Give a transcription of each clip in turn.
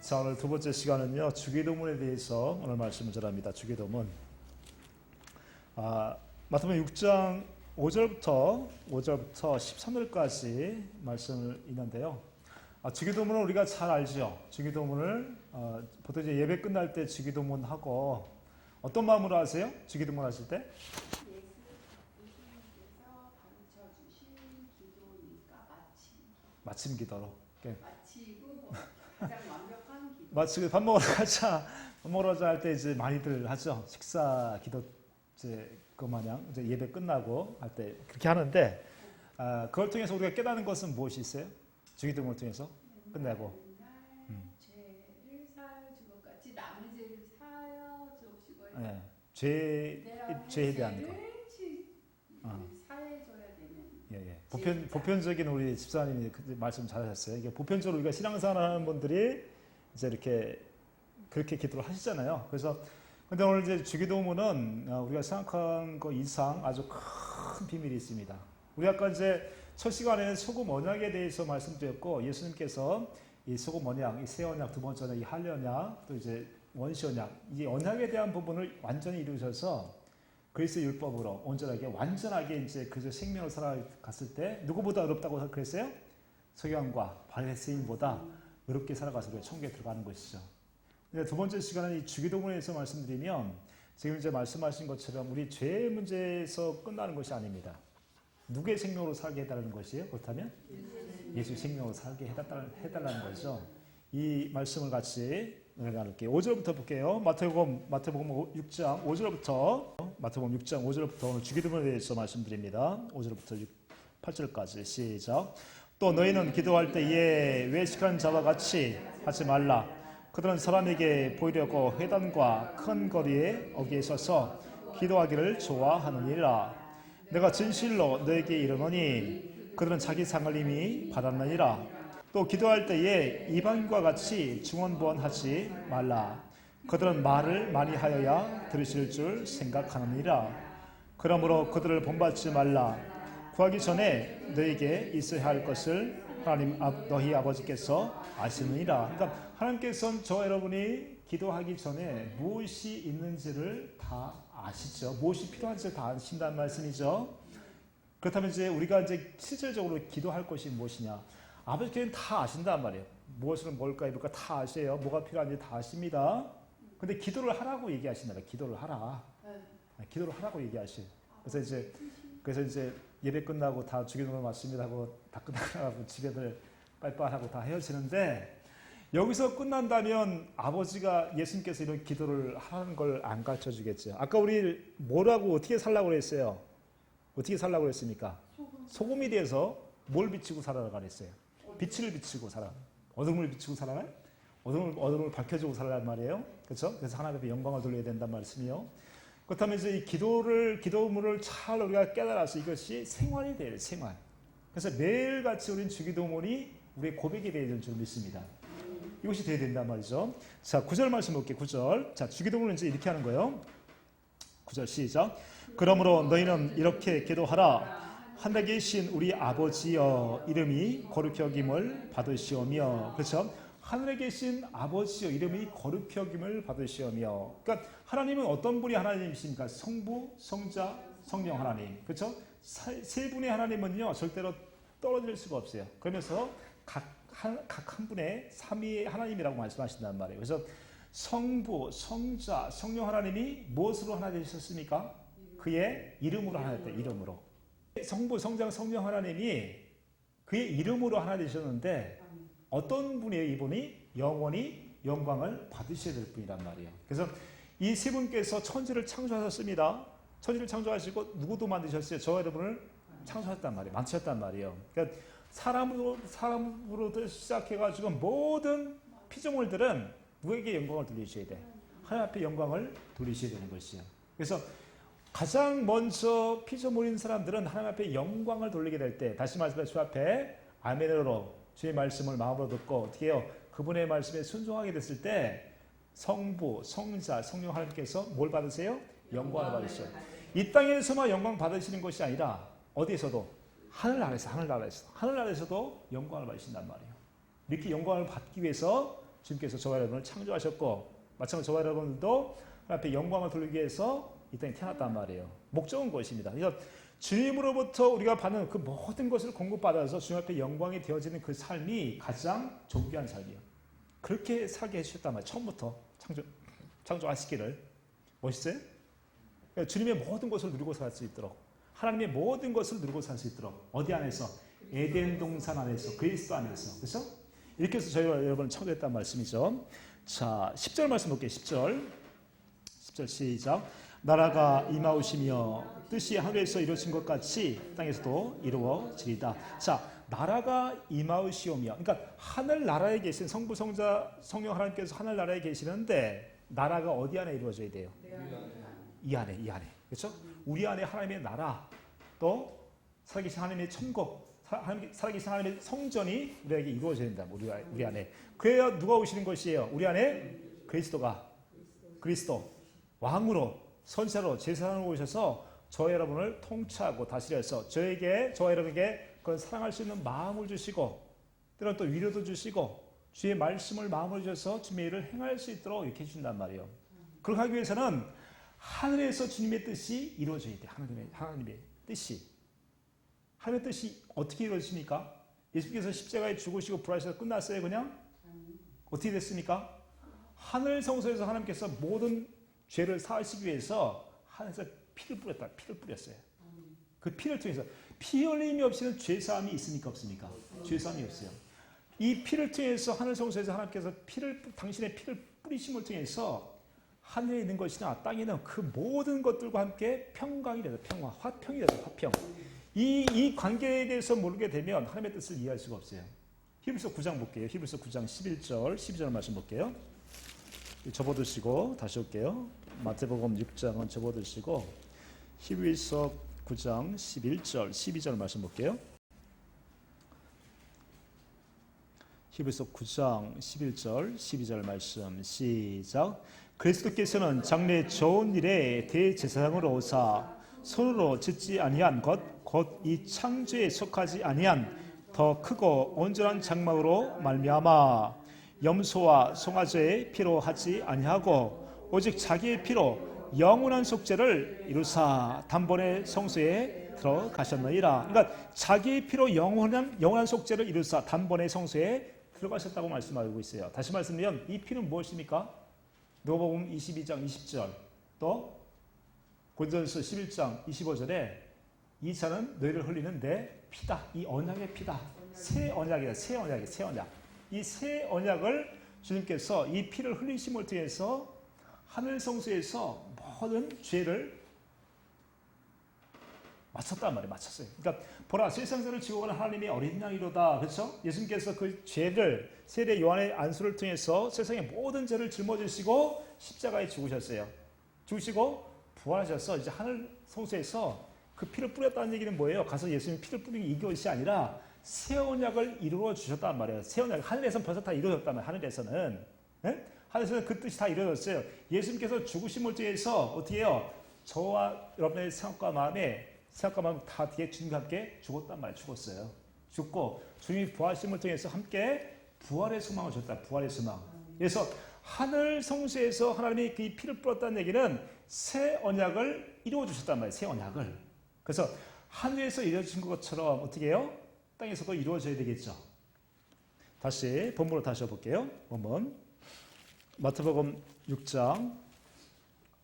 자, 오늘 두 번째 시간은요, 주기도문에 대해서 오늘 말씀을 전합니다. 주기도문. 마태복음 6장 5절부터 13절까지 말씀을 있는데요. 주기도문은 우리가 잘 알죠. 주기도문을 보통 이제 예배 끝날 때 주기도문 하고 어떤 마음으로 하세요? 주기도문 하실 때? 예수님께서 가르쳐 주신 기도니까 마침 기도로. 마치고 가장 완벽한 기도. 마치고 밥 먹으러 가자. 밥 먹으러 가자 할 때 이제 많이들 하죠. 식사 기도 이제 그 마냥 이제 예배 끝나고 할 때 그렇게 하는데 그걸 통해서 우리가 깨닫는 것은 무엇이 있어요? 주기도문을 통해서 끝내고 죄를 사하여 주것같이 남의 죄를 사하여 주옵시고 네. 죄에 대한 거. 사해줘야 되는. 예. 보편적인 우리 집사님이 말씀 잘하셨어요. 이게 보편적으로 우리가 신앙생활 하는 분들이 이제 이렇게 그렇게 기도를 하시잖아요. 그래서 근데 오늘 이제 주기도문은 우리가 생각한 것 이상 아주 큰 비밀이 있습니다. 우리 아까 이제 첫 시간에는 소금 언약에 대해서 말씀드렸고 예수님께서 이 소금 언약, 이 새 언약, 두 번째 언약, 이 할례 언약, 또 이제 원시 언약, 이 언약에 대한 부분을 완전히 이루셔서 그리스도의 율법으로 온전하게 완전하게 이제 그저 생명을 살아갔을 때 누구보다 어렵다고 그랬어요? 서기관과 바리새인보다 어렵게 살아가서 우리가 천국에 들어가는 것이죠. 근데 두 번째 시간은 이 주기도문에서 말씀드리면 지금 이제 말씀하신 것처럼 우리 죄의 문제에서 끝나는 것이 아닙니다. 누구의 생명으로 살게 해달라는 것이에요? 그렇다면 예수의 생명으로 살게 해달라는 거죠. 이 말씀을 같이 나눌게요. 5절부터 볼게요. 마태복음 6장 5절부터 오늘 주기도문에 대해서 말씀드립니다. 5절부터 8절까지 시작. 또 너희는 기도할 때에 외식하는 자와 같이 하지 말라. 그들은 사람에게 보이려고 회당과 큰 거리에 어기에 서서 기도하기를 좋아하느니라. 내가 진실로 너에게 이르노니 그들은 자기 상을 이미 받았느니라. 또 기도할 때에 이방인과 같이 중언부언하지 말라. 그들은 말을 많이 하여야 들으실 줄 생각하느니라. 그러므로 그들을 본받지 말라. 구하기 전에 너에게 있어야 할 것을 하나님 너희 아버지께서 아시느니라. 그러니까 하나님께서는 저와 여러분이 기도하기 전에 무엇이 있는지를 다 아시죠. 무엇이 필요한지를 다 아신다는 말씀이죠. 그렇다면 이제 우리가 이제 실질적으로 기도할 것이 무엇이냐? 아버지께서는 다 아신단 말이에요. 무엇을 뭘까 입을까 다 아세요. 뭐가 필요한지 다 아십니다. 근데 기도를 하라고 얘기하신다. 기도를 하라. 기도를 하라고 얘기하셔요. 그래서 이제 예배 끝나고 다 주기도문 맞습니다 하고 다 끝나고 집에들 빨리빨리 하고 다 헤어지는데 여기서 끝난다면 아버지가 예수님께서 이런 기도를 하는 걸 안 가르쳐 주겠죠. 아까 우리 뭐라고 어떻게 살라고 그랬어요? 어떻게 살라고 그랬습니까? 소금이 돼서 뭘 비치고 살아라 그랬어요? 빛을 비치고 살아. 어둠을 비치고 살아라? 어둠을 밝혀주고 살아란 말이에요. 그렇죠? 그래서 하나님 앞에 영광을 돌려야 된단 말씀이요. 그렇다면 이제 이 기도문을 잘 우리가 깨달아서 이것이 생활이 돼요. 생활. 그래서 매일같이 우리는 주기도문이 우리의 고백이 되어야 될 줄 믿습니다. 이것이 되어야 된단 말이죠. 자, 9절 말씀 볼게요. 9절. 자, 주기도문은 이제 이렇게 하는 거예요. 9절 시작. 그러므로 너희는 이렇게 기도하라. 하늘에 계신 우리 아버지여 이름이 거룩히 여김을 받으시오며. 그렇죠? 하늘에 계신 아버지여 이름이 거룩히 여김을 받으시오며. 그러니까 하나님은 어떤 분이 하나님이십니까? 성부, 성자, 성령 하나님. 그렇죠? 세 분의 하나님은요 절대로 떨어질 수가 없어요. 그러면서 각 한 분의 삼위의 하나님이라고 말씀하신단 말이에요. 그래서 성부, 성자, 성령 하나님이 무엇으로 하나 되셨습니까? 그의 이름으로 하나 됐다. 이름으로. 성부, 성자, 성령 하나님이 그의 이름으로 하나 되셨는데 어떤 분이에요? 이분이 영원히 영광을 받으셔야 될 분이란 말이에요. 그래서 이 세 분께서 천지를 창조하셨습니다. 천지를 창조하시고 누구도 만드셨어요? 저와 여러분을 창조하셨단 말이에요. 만드셨단 말이에요. 그러니까 사람으로부터 시작해가지고 모든 피조물들은 누구에게 영광을 돌리셔야 돼? 하나님 앞에 영광을 돌리셔야 되는 것이에요. 그래서 가장 먼저 피조물인 사람들은 하나님 앞에 영광을 돌리게 될 때, 다시 말씀해 주 앞에 아멘으로 주의 말씀을 마음으로 듣고 어떻게 해요? 그분의 말씀에 순종하게 됐을 때 성부, 성자, 성령 하나님께서 뭘 받으세요? 영광을 받으셔요. 이 땅에서만 영광 받으시는 것이 아니라 어디에서도 하늘나라에서도 영광을 받으신단 말이에요. 이렇게 영광을 받기 위해서 주님께서 저와 여러분을 창조하셨고 마찬가지로 저와 여러분도 하나님 앞에 영광을 돌리기 위해서 이 땅에 태어났단 말이에요. 목적은 그것입니다. 그래서 주님으로부터 우리가 받는 그 모든 것을 공급받아서 주님 앞에 영광이 되어지는 그 삶이 가장 존귀한 삶이에요. 그렇게 살게 해주셨단 말이에요. 처음부터 창조하시기를. 멋있어요? 그러니까 주님의 모든 것을 누리고 살 수 있도록 하나님의 모든 것을 누리고 살 수 있도록 어디 안에서? 에덴 동산 안에서 그리스도 안에서. 그렇죠? 이렇게 해서 저희가 여러분을 창조했다는 말씀이죠. 자, 10절 말씀 볼게요. 10절 시작. 나라가 임하오시며 뜻이 하늘에서 이루어진 것 같이 땅에서도 이루어지리다. 자, 나라가 임하오시오며, 그러니까 하늘 나라에 계신 성부 성자 성령 하나님께서 하늘 나라에 계시는데 나라가 어디 안에 이루어져야 돼요? 이 안에. 그렇죠? 우리 안에 하나님의 나라, 또 살아계신 하나님의 천국, 살아계신 하나님의 성전이 우리에게 이루어져야 된다. 우리 안에. 그래야 누가 오시는 것이에요? 우리 안에 그리스도 왕으로 선지자로 제사장으로 오셔서 저와 여러분을 통치하고 다스려서 저와 여러분에게 그런 사랑할 수 있는 마음을 주시고 때로는 또 위로도 주시고 주의 말씀을 마음으로 주셔서 주님의 일을 행할 수 있도록 이렇게 해준단 말이에요. 그렇게 하기 위해서는 하늘에서 주님의 뜻이 이루어져야 돼요. 하나님의 뜻이. 하나님의 뜻이 어떻게 이루어집니까? 예수께서 십자가에 죽으시고 부활하셔서 끝났어요 그냥? 어떻게 됐습니까? 하늘 성소에서 하나님께서 모든 죄를 사하시기 위해서 하늘에서 피를 뿌렸어요. 그 피를 통해서 피 흘림이 없이는 죄 사함이 있습니까 없습니까? 죄 사함이 없어요. 이 피를 통해서 하늘 성소에서 하나님께서 당신의 피를 뿌리심을 통해서 하늘에 있는 것이나 땅에 있는 그 모든 것들과 함께 평강이 돼서 화평이 돼서 화평. 이 관계에 대해서 모르게 되면 하나님의 뜻을 이해할 수가 없어요. 히브리서 9장 볼게요. 히브리서 9장 11절, 12절 말씀 볼게요. 접어두시고 다시 올게요. 마태복음 6장은 접어두시고 히브리서 9장 11절, 12절 말씀 볼게요. 히브리서 9장 11절, 12절 말씀 시작. 그리스도께서는 장래 좋은 일에 대제사장으로 오사 손으로 짓지 아니한 것 곧 이 창조에 속하지 아니한 더 크고 온전한 장막으로 말미암아 염소와 송아지의 피로 하지 아니하고 오직 자기의 피로 영원한 속죄를 이루사 단번에 성소에 들어가셨느니라. 그러니까 자기의 피로 영원한 속죄를 이루사 단번에 성소에 들어가셨다고 말씀하고 있어요. 다시 말씀드리면 이 피는 무엇입니까? 누가복음 22장 20절 또 고린도전서 11장 25절에 이 차는 너희를 흘리는 내 피다. 이 언약의 피다. 새 언약이다. 새 언약. 이 새 언약을 주님께서 이 피를 흘리심을 통해서 하늘 성소에서 모든 죄를 맞췄단 말이에요. 맞췄어요. 그러니까 보라 세상사를 지고 가는 하나님의 어린 양이로다. 그렇죠? 예수님께서 그 죄를 세례 요한의 안수를 통해서 세상의 모든 죄를 짊어지시고 십자가에 죽으셨어요. 죽으시고 부활하셔서 이제 하늘 성소에서 그 피를 뿌렸다는 얘기는 뭐예요? 가서 예수님 피를 뿌리는 이것이 아니라 새 언약을 이루어 주셨단 말이에요. 새 언약 하늘에서는 벌써 다 이루어졌단 말이에요. 하늘에서는. 네? 하늘에서는 그 뜻이 다 이루어졌어요. 예수님께서 죽으심을 통해서 어떻게 해요? 저와 여러분의 생각과 마음 다 뒤에 주님과 함께 죽었단 말이에요. 죽었어요. 죽고 주님이 부활심을 통해서 함께 부활의 소망을 줬다. 부활의 소망. 그래서 하늘 성소에서 하나님이 그 피를 뿌렸다는 얘기는 새 언약을 이루어 주셨단 말이에요. 새 언약을. 그래서 하늘에서 이루어진 것처럼 어떻게 해요? 땅에서도 이루어져야 되겠죠. 다시 본문으로 다시 볼게요. 본문 마태복음 6장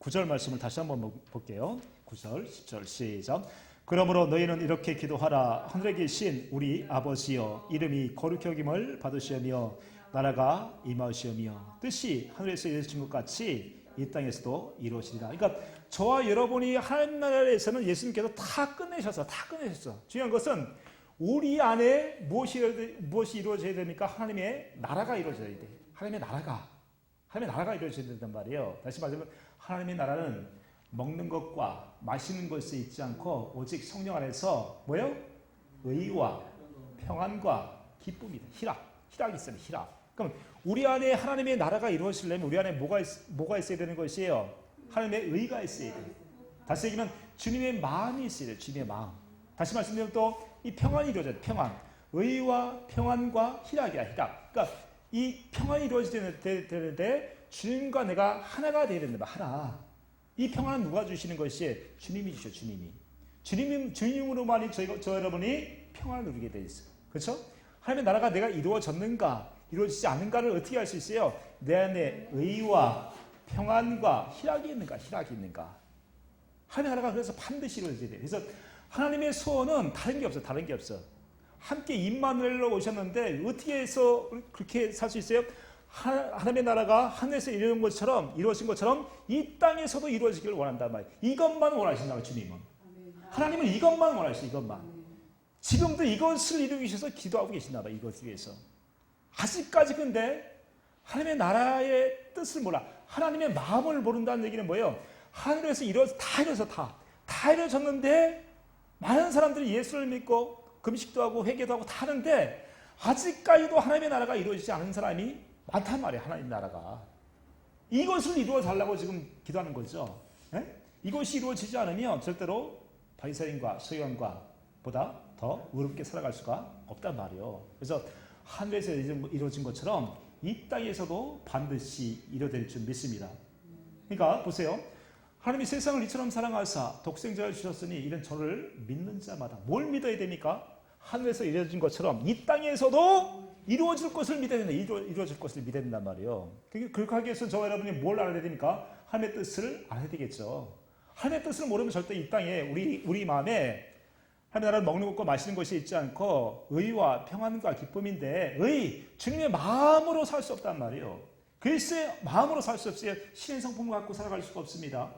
9절 말씀을 다시 한번 볼게요. 9절 10절 시작. 그러므로 너희는 이렇게 기도하라. 하늘에 계신 우리 아버지여 이름이 거룩히 여김을 받으시오며 나라가 임하시오며 뜻이 하늘에서 이루어진 것 같이 이 땅에서도 이루어지리라. 그러니까 저와 여러분이 하나님 나라에서는 예수님께서 다 끝내셨어. 중요한 것은 우리 안에 무엇이 이루어져야 됩니까? 하나님의 나라가 이루어져야 돼. 하나님의 나라가 이루어져야 된단 말이에요. 다시 말하면 하나님의 나라는 먹는 것과 마시는 것에 있지 않고 오직 성령 안에서 뭐예요? 의와 평안과 기쁨이다. 희락이 있어요. 희락. 그럼 우리 안에 하나님의 나라가 이루어지려면 우리 안에 뭐가 있어야 되는 것이에요? 하나님의 의가 있어야 돼요. 다시 얘기하면 주님의 마음이 있어야 돼요. 주님의 마음. 다시 말씀드리면 또 이 평안이 이루어져요. 평안. 의와 평안과 희락이야. 희락. 그러니까 이 평안이 이루어져야 되는데 주님과 내가 하나가 되어야 된다. 하나. 이 평안은 누가 주시는 것이 주님이 주셔. 주님으로만이 저 여러분이 평안을 누리게 돼 있어요. 그렇죠? 하나님의 나라가 내가 이루어졌는가 이루어지지 않는가를 어떻게 알 수 있어요? 내 안에 의와 평안과 희락이 있는가. 하나님의 나라가 그래서 반드시 이루어져야 돼요. 그래서 하나님의 소원은 다른 게 없어. 함께 임마누엘로 오셨는데 어떻게 해서 그렇게 살 수 있어요? 하나님의 나라가 하늘에서 이루어진 것처럼 이 땅에서도 이루어지기를 원한단 말이에요. 이것만 원하신다고 주님은. 하나님은 이것만 원하시죠. 이것만. 지금도 이것을 이루기 위해서 기도하고 계신다 봐. 이것을 위해서. 아직까지 근데 하나님의 나라의 뜻을 몰라. 하나님의 마음을 모른다는 얘기는 뭐예요? 하늘에서 다 이루어졌는데 많은 사람들이 예수를 믿고 금식도 하고 회개도 하고 다 하는데 아직까지도 하나님의 나라가 이루어지지 않은 사람이 많단 말이에요. 하나님 나라가. 이것을 이루어 달라고 지금 기도하는 거죠. 네? 이것이 이루어지지 않으면 절대로 바리새인과 서기관과 보다 더 의롭게 살아갈 수가 없단 말이에요. 그래서 하늘에서 이루어진 것처럼 이 땅에서도 반드시 이루어질 줄 믿습니다. 그러니까 보세요. 하나님이 세상을 이처럼 사랑하사 독생자를 주셨으니 이런 저를 믿는 자마다 뭘 믿어야 됩니까? 하늘에서 이루어진 것처럼 이 땅에서도 이루어질 것을 믿어야 된다. 이루어질 것을 믿어야 된단 말이에요. 그렇게 하기 위해서 저와 여러분이 뭘 알아야 됩니까? 하나님의 뜻을 알아야 되겠죠. 하나님의 뜻을 모르면 절대 이 땅에 우리 마음에 하나님의 나라를 먹는 것과 마시는 것이 있지 않고 의와 평안과 기쁨인데 주님의 마음으로 살 수 없단 말이에요. 그리스도의 마음으로 살 수 없어요. 신의 성품을 갖고 살아갈 수가 없습니다.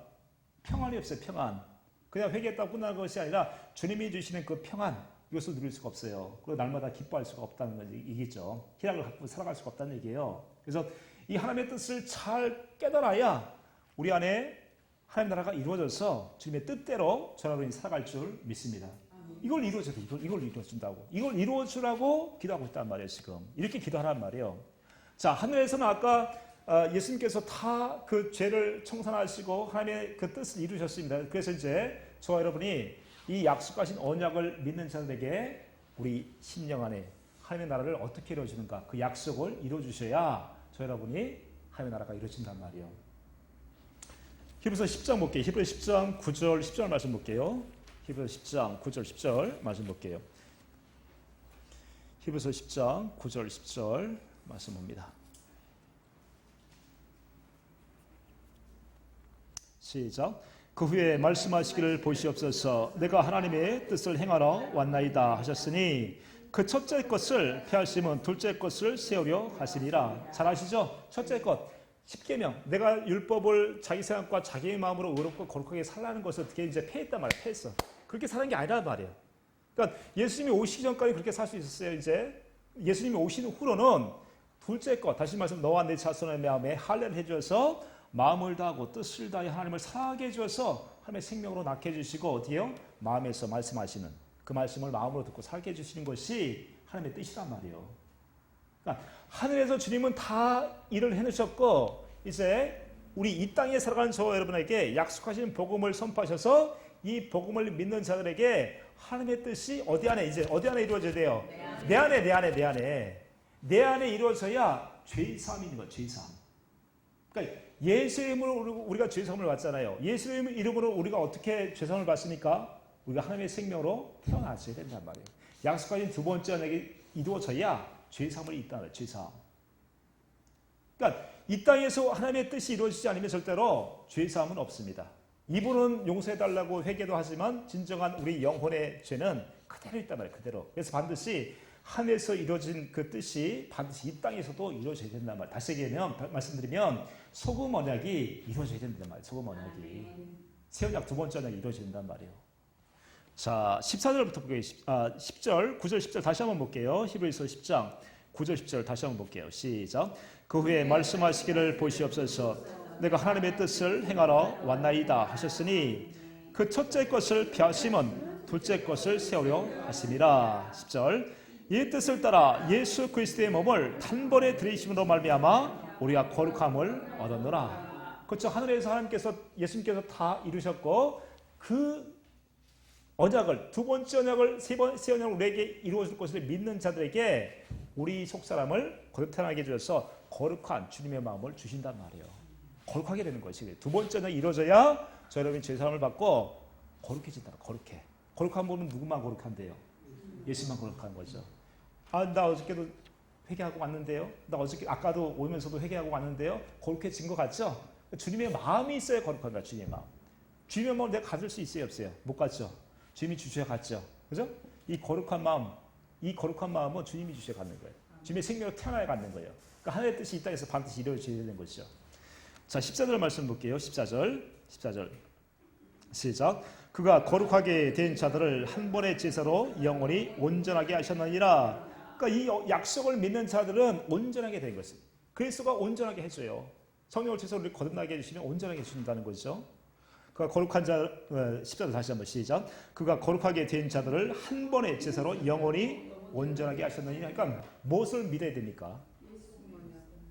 평안이 없어요. 평안. 그냥 회개했다고 끝나는 것이 아니라 주님이 주시는 그 평안 이것을 누릴 수가 없어요. 그리고 날마다 기뻐할 수가 없다는 얘기죠. 희락을 갖고 살아갈 수가 없다는 얘기예요. 그래서 이 하나님의 뜻을 잘 깨달아야 우리 안에 하나님 나라가 이루어져서 주님의 뜻대로 저라분이 살아갈 줄 믿습니다. 이걸 이루어줘야 돼. 이걸 이루어준다고. 이걸 이루어주라고 기도하고 있단 말이에요. 지금. 이렇게 기도하란 말이에요. 자, 하늘에서는 아까 예수님께서 다 그 죄를 청산하시고 하나님의 그 뜻을 이루셨습니다. 그래서 이제 저와 여러분이 이 약속하신 언약을 믿는 자들에게 우리 심령 안에 하나님의 나라를 어떻게 이루어주는가 그 약속을 이루어주셔야 저 여러분이 하나님의 나라가 이루어진단 말이에요. 히브리서 10장 볼게요. 히브리서 10장 9절 10절 말씀 볼게요. 히브리서 10장 9절 10절 말씀 볼게요. 히브리서 10장 9절 10절 말씀 봅니다. 시작. 그 후에 말씀하시기를 보시옵소서. 내가 하나님의 뜻을 행하러 왔나이다 하셨으니 그 첫째 것을 폐하심은 둘째 것을 세우려 하시니라. 잘 아시죠? 첫째 것 10계명. 내가 율법을 자기 생각과 자기의 마음으로 의롭고 거룩하게 살라는 것을 어떻게 이제 폐했단 말이에요. 폐했어. 그렇게 사는 게 아니란 말이에요. 그러니까 예수님이 오시기 전까지 그렇게 살 수 있었어요. 이제 예수님이 오시는 후로는 둘째 것, 다시 말해서 너와 내 자손의 마음에 할례를 해줘서 마음을 다하고 뜻을 다해 하나님을 사랑하게 해줘서 하나님의 생명으로 낳게 해주시고 어디요? 마음에서 말씀하시는 그 말씀을 마음으로 듣고 살게 해주시는 것이 하나님의 뜻이란 말이에요. 그러니까 하늘에서 주님은 다 일을 해놓으셨고 이제 우리 이 땅에 살아가는 저와 여러분에게 약속하신 복음을 선포하셔서 이 복음을 믿는 자들에게 하나님의 뜻이 어디 안에 이루어져야 돼요? 내 안에 이루어져야 죄사함이 있는 거예요. 죄사함. 그러니까 예수의 이름으로 우리가 죄사함을 받잖아요. 예수의 이름으로 우리가 어떻게 죄사함을 받습니까? 우리가 하나님의 생명으로 태어나셔야 된단 말이에요. 약속하신 두 번째 언약이 이루어져야 죄사함이 있다는 거예요. 죄사함. 그러니까 이 땅에서 하나님의 뜻이 이루어지지 않으면 절대로 죄사함은 없습니다. 이분은 용서해달라고 회개도 하지만 진정한 우리 영혼의 죄는 그대로 있단 말이에요. 그대로. 그래서 반드시 하늘에서 이루어진 그 뜻이 반드시 이 땅에서도 이루어져야 된단 말이에요. 다시 말씀드리면 소금 언약이 이루어져야 된단 말이에요. 소금 언약이. 새 언약 두 번째 언약이 이루어져야 된단 말이에요. 자, 14절부터 볼게요. 10절, 9절, 10절 다시 한번 볼게요. 히브리서 10장 9절, 10절 다시 한번 볼게요. 시작. 그 후에 말씀하시기를 보시옵소서. 내가 하나님의 뜻을 행하러 왔나이다 하셨으니 그 첫째 것을 폐하심은 둘째 것을 세우려 하심이라. 10절. 이 뜻을 따라 예수 그리스도의 몸을 단번에 들이심으로 말미암아 우리가 거룩함을 얻었노라. 그렇죠. 하늘에서 하나님께서 예수님께서 다 이루셨고 그 언약을 두 번째 언약을 세 언약을 우리에게 이루어줄 것을 믿는 자들에게 우리 속사람을 거듭나게 해주셔서 거룩한 주님의 마음을 주신단 말이에요. 거룩하게 되는 것이 두 번째는 이루어져야 저 여러분이 죄사함을 받고 거룩해진다. 거룩해. 거룩한 분은 누구만 거룩한데요? 예수만 거룩한 거죠. 아, 나 어저께도 회개하고 왔는데요. 나 어저께 아까도 오면서도 회개하고 왔는데요. 거룩해진 것 같죠? 주님의 마음이 있어야 거룩한 거야. 주님의 마음. 주님의 마음을 내가 가질 수 있어요, 없어요? 못 갖죠. 주님이 주셔야 갖죠. 그죠? 이 거룩한 마음은 주님이 주셔야 갖는 거예요. 주님의 생명을 태어나야 갖는 거예요. 그러니까 하나님의 뜻이 이 땅에서 반드시 이루어져야 되는 것이죠. 자, 14절 말씀 볼게요. 14절. 시작. 그가 거룩하게 된 자들을 한 번의 제사로 영원히 온전하게 하셨느니라. 그러니까 이 약속을 믿는 자들은 온전하게 된 것입니다. 그리스도가 온전하게 해줘요. 성령을 제사로 우리 거듭나게 해주시면 온전하게 해주신다는 거죠. 그가 거룩한 자, 14절 다시 한번 시작. 그가 거룩하게 된 자들을 한 번의 제사로 영원히 온전하게 하셨느니라. 그러니까 무엇을 믿어야 됩니까?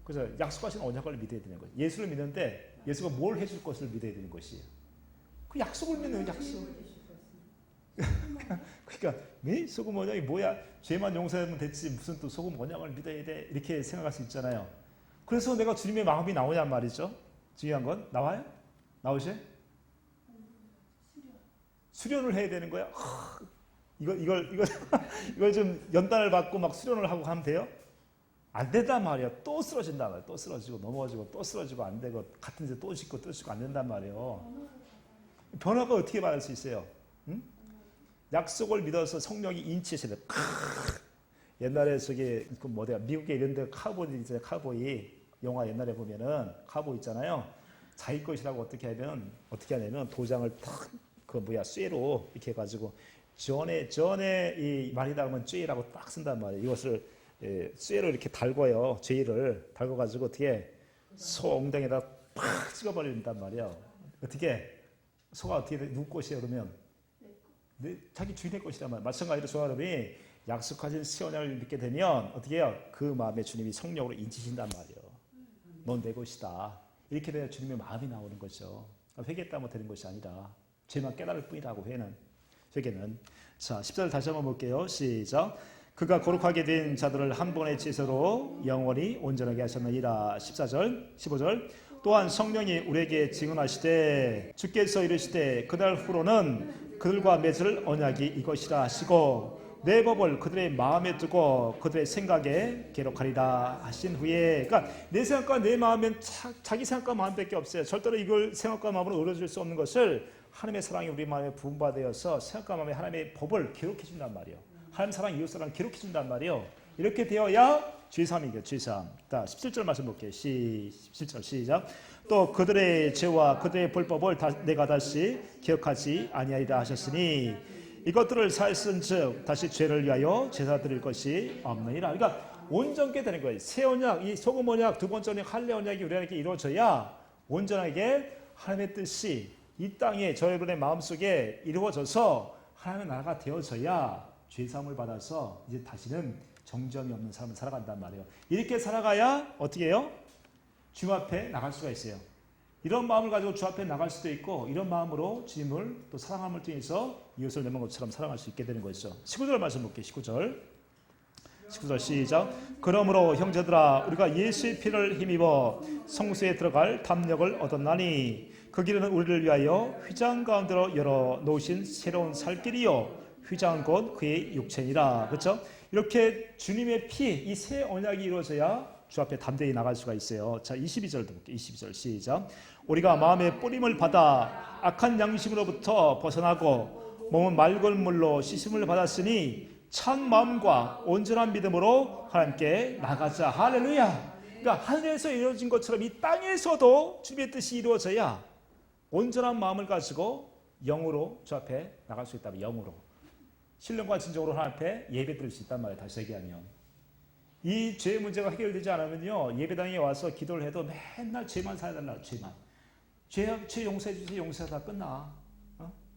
그래서 약속하신 언약을 믿어야 되는 거예요. 예수를 믿는데 예수가 뭘 해줄 것을 믿어야 되는 것이에요. 그 약속을 믿는 약속. 그러니까 소금 언약이 뭐야? 죄만 용서하면 됐지 무슨 또 소금 언약을 믿어야 돼? 이렇게 생각할 수 있잖아요. 그래서 내가 주님의 마음이 나오냔 말이죠. 중요한 건 나와요? 나오지? 수련을 해야 되는 거야. 이걸 좀 연단을 받고 막 수련을 하고 하면 돼요? 안 된단 말이야. 또 쓰러진단 말이야. 또 쓰러지고 넘어지고 또 쓰러지고 안 되고 같은 데 또 짚고 또 짚고 안 된단 말이에요. 변화가 어떻게 받을 수 있어요? 응? 약속을 믿어서 성령이 인치해서 옛날에 저기 그 뭐야 미국에 이런 데 카우보이 있잖아요. 카우보이 영화 옛날에 보면은 카우보이 있잖아요. 자기 것이라고 어떻게 하냐면 도장을 탁 그 뭐야 쇠로 이렇게 해가지고 전에 이 말이 닿으면 쇠라고 딱 쓴단 말이에요. 이것을 쇠로 이렇게 달궈요. 쇠를 달궈가지고 어떻게 소 엉덩이에다 팍 찍어버린단 말이에요. 어떻게 소가 어떻게 누구 것이에요? 그러면 자기 주인의 것이란 말이에요. 마찬가지로 저 여러분이 약속하신 새 언약을 믿게 되면 어떻게 해요? 그 마음에 주님이 성령으로 인치신단 말이에요. 넌 내 것이다. 이렇게 돼야 주님의 마음이 나오는 거죠. 회개했다면 되는 것이 아니라 죄만 깨달을 뿐이라고 회개는. 자, 10절 다시 한번 볼게요. 시작. 그가 거룩하게 된 자들을 한 번의 제사로 영원히 온전하게 하셨느니라. 14절, 15절. 또한 성령이 우리에게 증언하시되 주께서 이르시되 그날 후로는 그들과 맺을 언약이 이것이라 하시고 내 법을 그들의 마음에 두고 그들의 생각에 기록하리라 하신 후에, 그러니까 내 생각과 내 마음은 자기 생각과 마음밖에 없어요. 절대로 이걸 생각과 마음으로 이루어질 수 없는 것을 하나님의 사랑이 우리 마음에 부음받아서 생각과 마음에 하나님의 법을 기록해 준단 말이에요. 하나님 사랑, 이웃 사랑 기록해 준단 말이에요. 이렇게 되어야 죄사함이죠. 죄사함. 17절 말씀 볼게요. 17절 시작. 또 그들의 죄와 그들의 불법을 내가 다시 기억하지 아니하리라 하셨으니 이것들을 사했은즉 다시 죄를 위하여 제사 드릴 것이 없느니라. 그러니까 온전하게 되는 거예요. 새 언약, 이 소금 언약, 두 번째 언약, 할례 언약이 우리에게 이루어져야 온전하게 하나님의 뜻이 이 땅에 저희들의 마음속에 이루어져서 하나님의 나라가 되어져야 죄사함을 받아서 이제 다시는 정점이 없는 삶을 살아간단 말이에요. 이렇게 살아가야 어떻게 해요? 주 앞에 나갈 수가 있어요. 이런 마음을 가지고 주 앞에 나갈 수도 있고 이런 마음으로 주님을 또 사랑함을 통해서 이웃을 내 것처럼 사랑할 수 있게 되는 것이죠. 19절 말씀 볼게요. 19절 시작. 그러므로 형제들아 우리가 예수의 피를 힘입어 성소에 들어갈 담력을 얻었나니 그 길은 우리를 위하여 휘장 가운데로 열어 놓으신 새로운 살 길이요 휘장은 곧 그의 육체니라. 그렇죠? 이렇게 주님의 피, 이 새 언약이 이루어져야 주 앞에 담대히 나갈 수가 있어요. 자, 22절도 볼게요. 22절 시작. 우리가 마음의 뿌림을 받아 악한 양심으로부터 벗어나고 몸은 맑은 물로 씻음을 받았으니 참 마음과 온전한 믿음으로 하나님께 나가자. 할렐루야. 그러니까 하늘에서 이루어진 것처럼 이 땅에서도 주님의 뜻이 이루어져야 온전한 마음을 가지고 영으로 주 앞에 나갈 수 있다면 영으로 신령과 진정으로 하나님 앞에 예배 드릴 수 있단 말이에요. 다시 얘기하면 이 죄 문제가 해결되지 않으면요 예배당에 와서 기도를 해도 맨날 죄만 사야달라. 죄 용서해 주세요. 용서하다 끝나.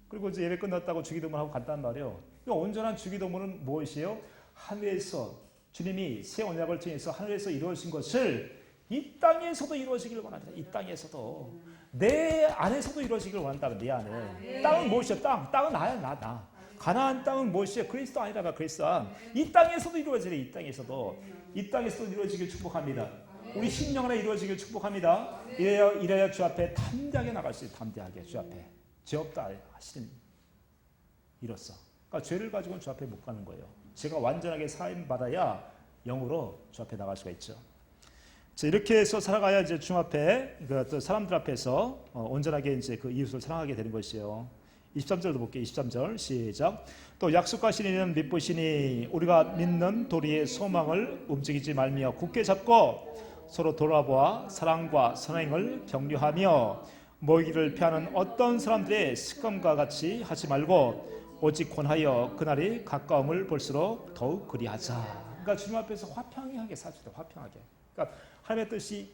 그리고 이제 예배 끝났다고 주기도문 하고 간단 말이에요. 온전한 주기도문은 무엇이에요? 하늘에서 주님이 새 언약을 통해서 하늘에서 이루어진 것을 이 땅에서도 이루어지기를 원합니다. 이 땅에서도 내 안에서도 이루어지기를 원한다면 내 안에 땅은 무엇이야? 땅은 나야 나. 가나안 땅은 무엇이에요? 그리스도 아니라가 그리스도. 이 땅에서도 이루어지래. 이 땅에서도. 이 땅에서도 이루어지길 축복합니다. 우리 심령 안에 이루어지길 축복합니다. 이래야 주 앞에 담대하게 나갈 수 있어요. 담대하게 주 앞에. 죄 없다 하시는 이로써. 그러니까 죄를 가지고는 주 앞에 못 가는 거예요. 제가 완전하게 사임 받아야 영으로 주 앞에 나갈 수가 있죠. 자, 이렇게 해서 살아가야 이제 주 앞에 그 사람들 앞에서 온전하게 이제 그 이웃을 사랑하게 되는 것이에요. 23절도 볼게요. 23절 시작. 또 약속하신 이는 믿으시니 우리가 믿는 도리의 소망을 움직이지 말며 굳게 잡고 서로 돌아보아 사랑과 선행을 격려하며 모이기를 피하는 어떤 사람들의 습관과 같이 하지 말고 오직 권하여 그날이 가까움을 볼수록 더욱 그리하자. 그러니까 주님 앞에서 화평하게 사주다. 화평하게. 그러니까 하나님의 뜻이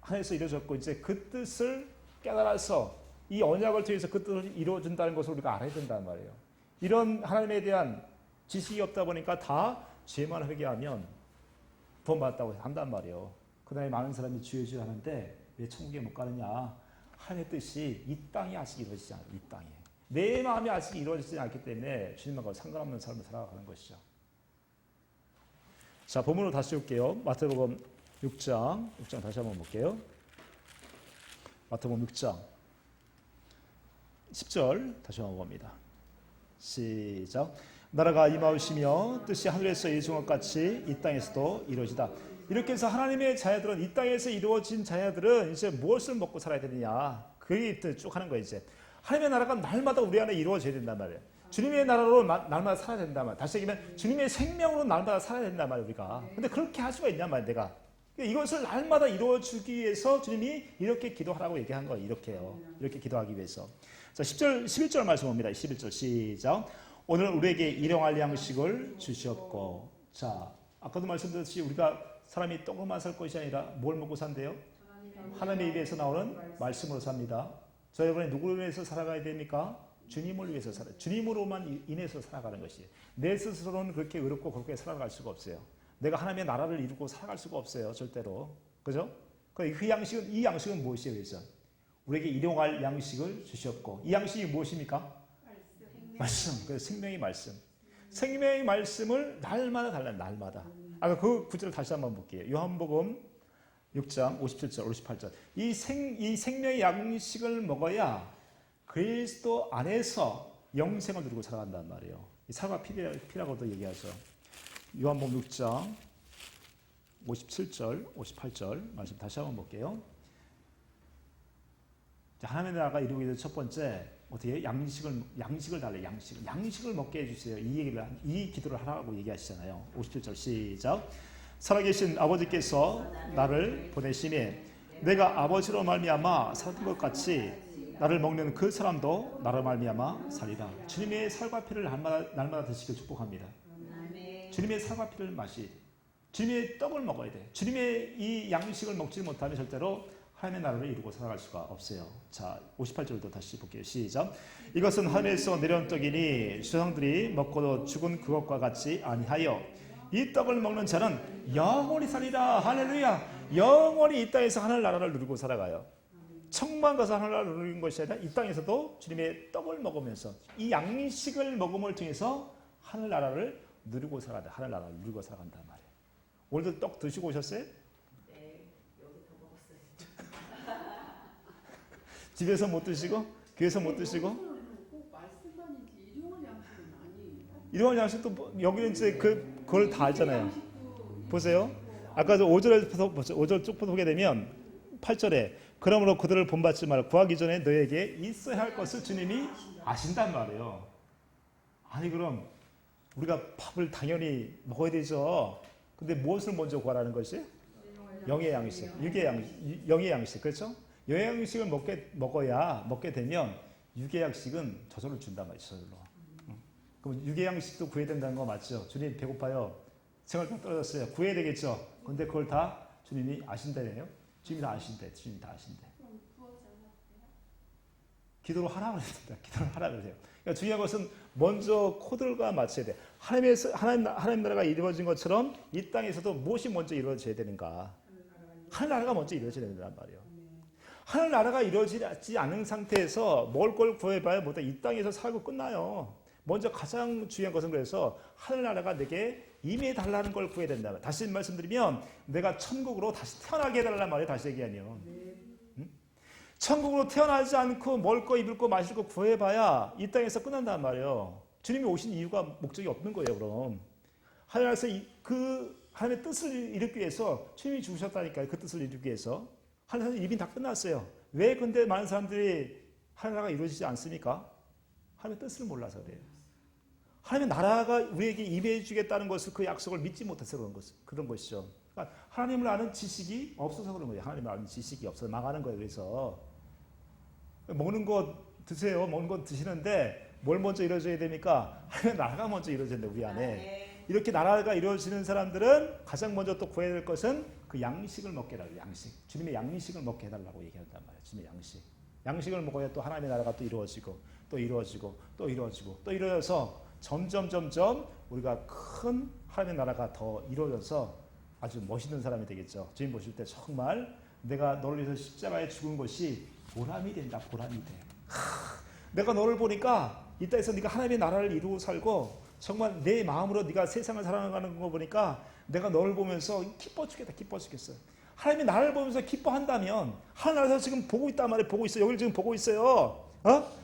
하늘에서 이루어졌고 이제 그 뜻을 깨달아서 이 언약을 통해서 그 뜻을 이루어준다는 것을 우리가 알아야 된단 말이에요. 이런 하나님에 대한 지식이 없다 보니까 다 죄만 회개하면 구원받았다고 한단 말이에요. 그다음에 많은 사람이 주여 주여 하는데 왜 천국에 못 가느냐. 하나님의 뜻이 이 땅에 아직 이루어지지 않아요. 이 땅에. 내 마음이 아직 이루어지지 않기 때문에 주님과 상관없는 삶을 살아가는 것이죠. 자, 본문으로 다시 올게요. 마태복음 6장 다시 한번 볼게요. 마태복음 6장 10절 다시 한번 봅니다. 시작. 나라가 임하시며 뜻이 하늘에서 이루어진 것 같이 이 땅에서도 이루어지다. 이렇게 해서 하나님의 자녀들은 이 땅에서 이루어진 자녀들은 이제 무엇을 먹고 살아야 되느냐. 그 얘기 쭉 하는 거예요. 이제 하나님의 나라가 날마다 우리 안에 이루어져야 된단 말이에요. 주님의 나라로 날마다 살아야 된단 말이에요. 다시 얘기하면 주님의 생명으로 날마다 살아야 된단 말이에요. 우리가. 근데 그렇게 할 수가 있냔 말이에요. 내가. 이것을 날마다 이루어주기 위해서 주님이 이렇게 기도하라고 얘기한 거예요. 이렇게요. 이렇게 기도하기 위해서. 자, 11절 말씀 봅니다. 11절 시작. 오늘 우리에게 일용할 양식을 주셨고. 자, 아까도 말씀드렸듯이 우리가 사람이 떡으로만 살 것이 아니라 뭘 먹고 산대요? 하나님의 입에서 나오는 말씀으로 삽니다. 저 여러분이 누구를 위해서 살아가야 됩니까? 주님을 위해서 살아요. 주님으로만 인해서 살아가는 것이에요. 내 스스로는 그렇게 의롭고 그렇게 살아갈 수가 없어요. 내가 하나님의 나라를 이루고 살아갈 수가 없어요. 절대로. 그죠? 이 양식은 무엇이에요? 그래서 우리에게 일용할 양식을 주셨고 이 양식이 무엇입니까? 말씀. 그래서 생명의 말씀. 생명의 말씀을 날마다 달라요. 날마다. 아까 그 구절을 다시 한번 볼게요. 요한복음 6장 57절, 58절. 이 생명의 양식을 먹어야 그리스도 안에서 영생을 누리고 살아간단 말이에요. 이 살과 피라고도 얘기하죠. 요한복음 6장 57절, 58절 말씀 다시 한번 볼게요. 하나님의 나라가 이루기 위해서 첫 번째 어떻게 양식을 달래 양식을 먹게 해주세요. 이 기도를 하라고 얘기하시잖아요. 57절 시작. 살아계신 아버지께서 나를 보내심에 내가 아버지로 말미암아 살던 것 같이 나를 먹는 그 사람도 나로 말미암아 살리라. 주님의 살과 피를 날마다 드시길 축복합니다. 주님의 살과 피를 마시. 주님의 떡을 먹어야 돼. 주님의 이 양식을 먹지 못하면 절대로 하나님의 나라를 이루고 살아갈 수가 없어요. 자, 58절도 다시 볼게요. 시작. 이것은 하늘에서 내려온 떡이니 조상들이 먹고도 죽은 그것과 같이 아니하여 이 떡을 먹는 자는 영원히 살리라. 할렐루야. 영원히 이 땅에서 하늘 나라를 누리고 살아가요. 천만 가서 하늘 나라를 누리는 것이 아니라 이 땅에서도 주님의 떡을 먹으면서 이 양식을 먹음을 통해서 하늘 나라를 누리고 살아간다. 하늘 나라를 누리고 살아간단 말이에요. 오늘도 떡 드시고 오셨어요? 네, 여기서 먹었어요. 집에서 못 드시고? 교회에서 못 드시고? 꼭 말씀만이지 일용할 양식은 아니에요. 일용할 양식도 여기는 이제 그걸 다 알잖아요. 보세요. 아까 5절 쭉 보게 되면 8절에 그러므로 그들을 본받지 말고 구하기 전에 너에게 있어야 할 것을 주님이 아신단 말이에요. 아니 그럼 우리가 밥을 당연히 먹어야 되죠. 근데 무엇을 먼저 구하라는 것이? 영의 양식, 육의 양식, 영의 양식. 그렇죠? 영의 양식을 먹게 되면 육의 양식은 저절로 준단 말이죠. 저절로. 그럼 육의 양식도 구해야 된다는 거 맞죠? 주님 배고파요. 생활비 떨어졌어요. 구해야 되겠죠? 근데 그걸 다 주님이 아신다네요. 주님이 다 아신대. 주님이 다 아신대. 그럼 구하지 않았대요? 기도를 하라 그랬습니다. 기도를 하라 그래요. 그러니까 중요한 것은 먼저 코드가 맞춰야 돼. 하나님 나라가 이루어진 것처럼 이 땅에서도 무엇이 먼저 이루어져야 되는가? 하늘 나라가 먼저 이루어져야 된단 말이에요. 하늘 나라가 이루어지지 않은 상태에서 먹을 걸 구해봐야 못해. 이 땅에서 살고 끝나요. 먼저 가장 중요한 것은 그래서 하늘나라가 내게 임해달라는 걸 구해야 된다. 다시 말씀드리면 내가 천국으로 다시 태어나게 해달라는 말이에요. 다시 얘기하면. 천국으로 태어나지 않고 먹을 거 입을 거 마실 거 구해봐야 이 땅에서 끝난단 말이에요. 주님이 오신 이유가 목적이 없는 거예요. 그럼 하늘에서 그 하나님의 뜻을 이루기 위해서 주님이 죽으셨다니까요. 그 뜻을 이루기 위해서 하늘에서 이미 다 끝났어요. 왜 근데 많은 사람들이 하늘나라가 이루어지지 않습니까? 하나님의 뜻을 몰라서 그래요. 하나님의 나라가 우리에게 임해 주겠다는 것을 그 약속을 믿지 못해서 그런 것이죠. 그러니까 하나님을 아는 지식이 없어서 그런 거예요. 하나님을 아는 지식이 없어서 망하는 거예요. 그래서 먹는 거 드세요. 먹는 거 드시는데 뭘 먼저 이루어져야 됩니까? 하나님의 나라가 먼저 이루어져야 돼요. 우리 안에. 이렇게 나라가 이루어지는 사람들은 가장 먼저 또 구해야 될 것은 그 양식을 먹게 해달라고. 양식. 주님의 양식을 먹게 해달라고 얘기한단 말이에요. 주님의 양식. 양식을 먹어야 또 하나님의 나라가 또 이루어지고 또 이루어지고 또 이루어지고 또 이루어져서 점점 우리가 큰 하나님의 나라가 더 이루어져서 아주 멋있는 사람이 되겠죠. 주님 보실 때 정말 내가 너를 위해서 십자가에 죽은 것이 보람이 된다. 보람이 돼. 내가 너를 보니까 이 땅에서 네가 하나님의 나라를 이루고 살고 정말 내 마음으로 네가 세상을 살아가는 거 보니까 내가 너를 보면서 기뻐 죽겠다. 기뻐 죽겠어요. 하나님의 나라를 보면서 기뻐한다면 하나님에서 지금 보고 있단 말이에요. 보고 있어요. 여기를 지금 보고 있어요.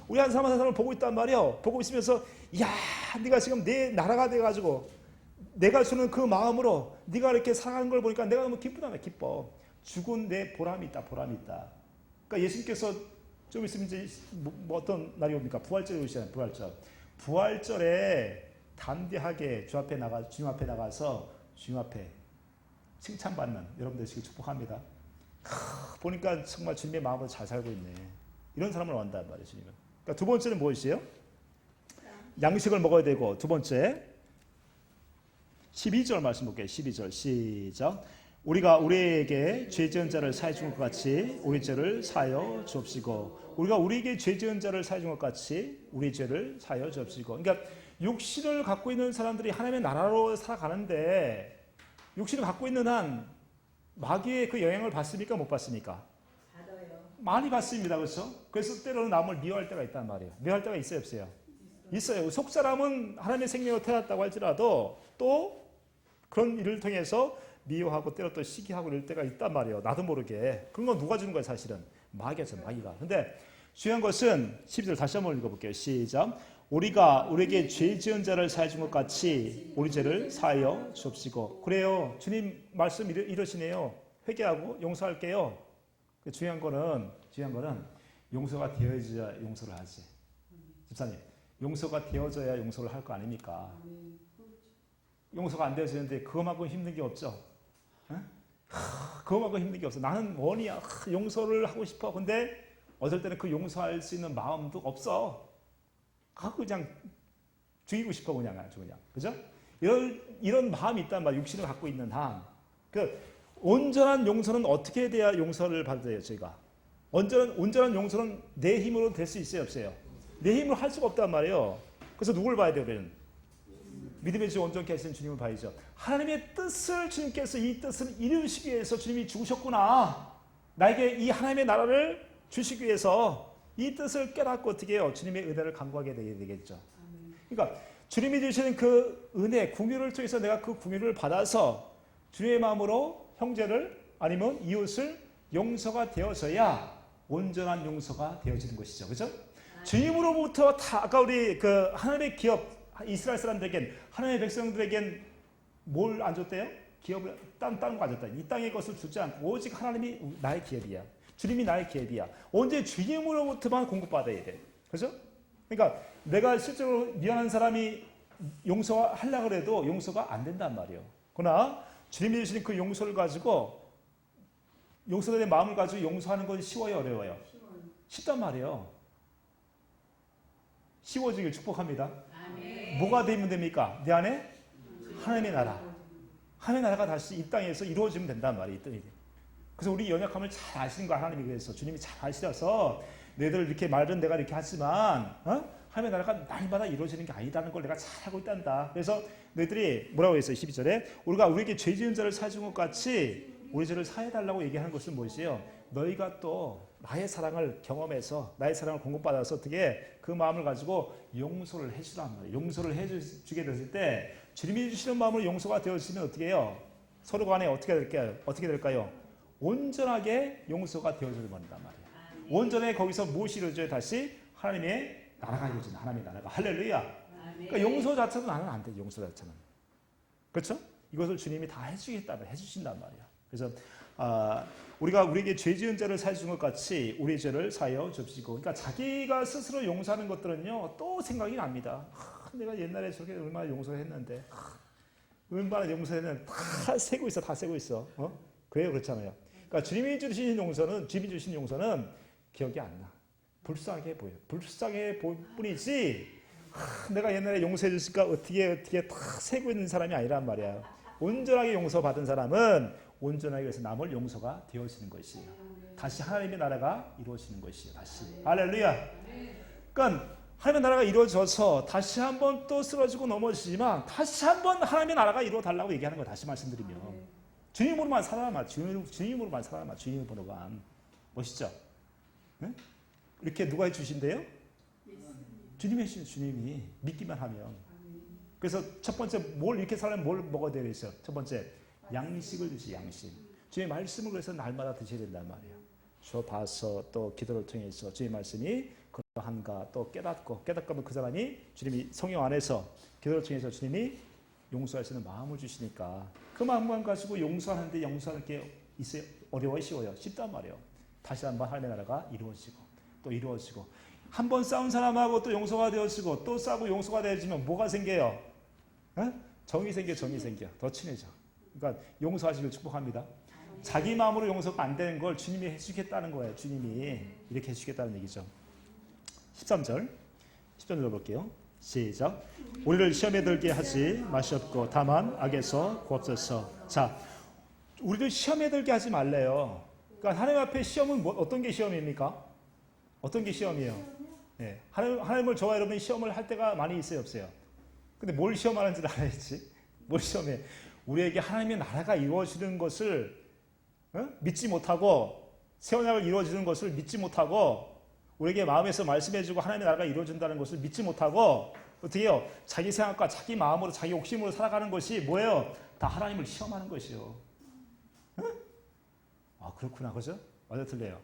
우리 한 사람 한 사람을 보고 있단 말이에요. 보고 있으면서 야, 네가 지금 내 나라가 돼가지고 내가 주는 그 마음으로 네가 이렇게 살아가는 걸 보니까 내가 너무 기쁘다. 기뻐. 죽은 내 보람이 있다. 보람이 있다. 그러니까 예수님께서 좀 있으면 이제 뭐 어떤 날이 옵니까? 부활절이 오시잖아요. 부활절에 담대하게 주님 앞에 나가서 주님 앞에 칭찬받는 여러분들 되시길 축복합니다. 보니까 정말 주님의 마음으로 잘 살고 있네. 이런 사람을 원한단 말이에요. 주님은. 그러니까 두 번째는 무엇이에요? 양식을 먹어야 되고 두 번째 12절 말씀 볼게요. 12절 시작. 우리가 우리에게 죄 지은 자를 사해 준 것 같이 우리 죄를 사하여 주옵시고 우리가 우리에게 죄 지은 자를 사해 준 것 같이 우리 죄를 사하여 주옵시고. 그러니까 육신을 갖고 있는 사람들이 하나님의 나라로 살아가는데 육신을 갖고 있는 한 마귀의 그 영향을 받습니까? 못 받습니까? 받아요. 많이 받습니다. 그렇죠? 그래서 때로는 남을 미워할 때가 있단 말이에요. 미워할 때가 있어요, 없어요? 있어요. 속사람은 하나님의 생명을 태어났다고 할지라도 또 그런 일을 통해서 미워하고 때로 또 시기하고 이럴 때가 있단 말이에요. 나도 모르게. 그런 건 누가 주는 거예요, 사실은? 마귀죠, 마귀가. 근데 중요한 것은 12절 다시 한번 읽어볼게요. 시작. 우리가 우리에게 죄 지은 자를 사해 준 것 같이 우리 죄를 사하여 주옵시고. 그래요. 주님 말씀 이러시네요. 회개하고 용서할게요. 중요한 거는 용서가 되어져야 용서를 하지. 집사님, 용서가 되어져야 용서를 할 거 아닙니까? 용서가 안 되어지는데 그거만큼 힘든 게 없죠. 그거만큼 힘든 게 없어. 나는 원이야. 용서를 하고 싶어. 근데 어떨 때는 그 용서할 수 있는 마음도 없어. 그냥 죽이고 싶어 그냥 아주 그냥. 그죠? 이런 마음이 있단 말이야. 육신을 갖고 있는 한. 그 온전한 용서는 어떻게 돼야 용서를 받아요, 저희가? 온전한 용서는 내 힘으로 될 수 있어요, 없어요? 내 힘으로 할 수가 없단 말이에요. 그래서 누굴 봐야 돼요, 우리는? 믿음의 주 온전케 하시는 주님을 봐야죠. 하나님의 뜻을 주님께서 이 뜻을 이루시기 위해서 주님이 죽으셨구나. 나에게 이 하나님의 나라를 주시기 위해서 이 뜻을 깨닫고 어떻게 해요? 주님의 은혜를 간구하게 되겠죠. 그러니까 주님이 주시는 그 은혜, 궁유를 통해서 내가 그 궁유를 받아서 주님의 마음으로 형제를 아니면 이웃을 용서가 되어져야 온전한 용서가 되어지는 것이죠. 그렇죠? 주님으로부터 다 아까 우리 그 하나님의 기업 이스라엘 사람들에겐 하나님의 백성들에겐 뭘 안 줬대요? 기업을 다른 거 안 줬다. 이 땅의 것을 주지 않고 오직 하나님이 나의 기업이야. 주님이 나의 기업이야. 언제 주님으로부터만 공급받아야 돼. 그렇죠? 그러니까 내가 실제로 미안한 사람이 용서하려고 해도 용서가 안 된단 말이에요. 그러나 주님이 주시는 그 용서를 가지고 용서된 마음을 가지고 용서하는 건 쉬워요, 어려워요? 쉽단 말이에요. 쉬워지길 축복합니다. 아멘. 뭐가 되면 됩니까? 내 안에 하나님의 나라. 하나님의 나라가 다시 이 땅에서 이루어지면 된단 말이에요. 그래서 우리 연약함을 잘 아시는 거야. 하나님이 그래서 주님이 잘 아시려서 너희들 이렇게 말은 내가 이렇게 하지만 하나님의 나라가 날마다 이루어지는 게 아니라는 걸 내가 잘 알고 있단다. 그래서 너희들이 뭐라고 했어요? 12절에 우리가 우리에게 죄 지은 자를 사해 준 것 같이 우리 죄를 사해달라고 얘기하는 것은 무엇이에요? 너희가 또 나의 사랑을 경험해서 나의 사랑을 공급받아서 어떻게 그 마음을 가지고 용서를 해주란 말이에요. 용서를 해주게 됐을 때 주님이 주시는 마음으로 용서가 되어지면 어떻게 해요? 서로 간에 어떻게 될까요? 어떻게 될까요? 온전하게 용서가 되어져야 된단 말이에요. 온전해 거기서 무엇이 이루어져요? 다시 하나님의 나라가 이루어진다. 하나님의 나라가. 할렐루야. 그러니까 용서 자체도 나는 안 돼. 용서 자체는. 그렇죠? 이것을 주님이 다 해주신단 말이야. 그래서 우리가 우리에게 죄 지은 자를 사해 준 것 같이 우리의 죄를 사하여 줍시고, 그러니까 자기가 스스로 용서하는 것들은요 또 생각이 납니다. 내가 옛날에 저렇게 얼마나 용서했는데, 얼마나 용서했는데 다 세고 있어, 다 세고 있어. 그래요, 그렇잖아요. 그러니까 주님이 주신 용서는 기억이 안 나. 불쌍해 보여. 불쌍해 보일 뿐이지. 내가 옛날에 용서해 줬으니까 어떻게 다 세고 있는 사람이 아니란 말이야. 온전하게 용서받은 사람은 온전하게 해서 남을 용서가 되어지는 것이에요. 다시 하나님의 나라가 이루어지는 것이에요. 다시. 할렐루야. 그러니까 하나님의 나라가 이루어져서 다시 한번 또 쓰러지고 넘어지지만 다시 한번 하나님의 나라가 이루어 달라고 얘기하는 거예요. 다시 말씀드리면 주님으로만 살아남아. 주님으로만 살아남아. 주님으로만. 멋있죠? 네? 이렇게 누가 해주신대요? 주님이 해주신 주님이 믿기만 하면. 그래서 첫 번째 뭘 이렇게 살려면 뭘 먹어야 되겠어요? 첫 번째 양식을 드시 양식. 주의 말씀을 그래서 날마다 드셔야 된단 말이에요. 저 봐서 또 기도를 통해서 주의 말씀이 그러한가 또 깨닫고 그 사람이 주님이 성령 안에서 기도를 통해서 주님이 용서하시는 마음을 주시니까 그 마음만 가지고 용서하는데 용서하는 게 있어요? 어려워요? 쉬워요? 쉽단 말이에요. 다시 한번 하나님의 나라가 이루어지고 또 이루어지고 한 번 싸운 사람하고 또 용서가 되어지고 또 싸우고 용서가 되어지면 뭐가 생겨요? 정이 생겨. 더 친해져. 그러니까 용서하시길 축복합니다. 자기 마음으로 용서가 안 되는 걸 주님이 해주겠다는 거예요. 주님이 이렇게 해주겠다는 얘기죠. 13절 볼게요. 시작. 우리를 시험에 들게 하지 마시옵고 다만 악에서 구하옵소서. 자, 우리를 시험에 들게 하지 말래요. 그러니까 하나님 앞에 시험은 어떤 게 시험입니까? 어떤 게 시험이에요? 네. 하나님을 저와 여러분이 시험을 할 때가 많이 있어요, 없어요? 근데 뭘 시험하는지를 알아야지. 뭘 시험해? 우리에게 하나님의 나라가 이루어지는 것을 믿지 못하고 새 언약을 이루어지는 것을 믿지 못하고 우리에게 마음에서 말씀해주고 하나님의 나라가 이루어진다는 것을 믿지 못하고 어떻게 해요? 자기 생각과 자기 마음으로 자기 욕심으로 살아가는 것이 뭐예요? 다 하나님을 시험하는 것이요. 아, 그렇구나. 그죠? 맞아, 틀려요.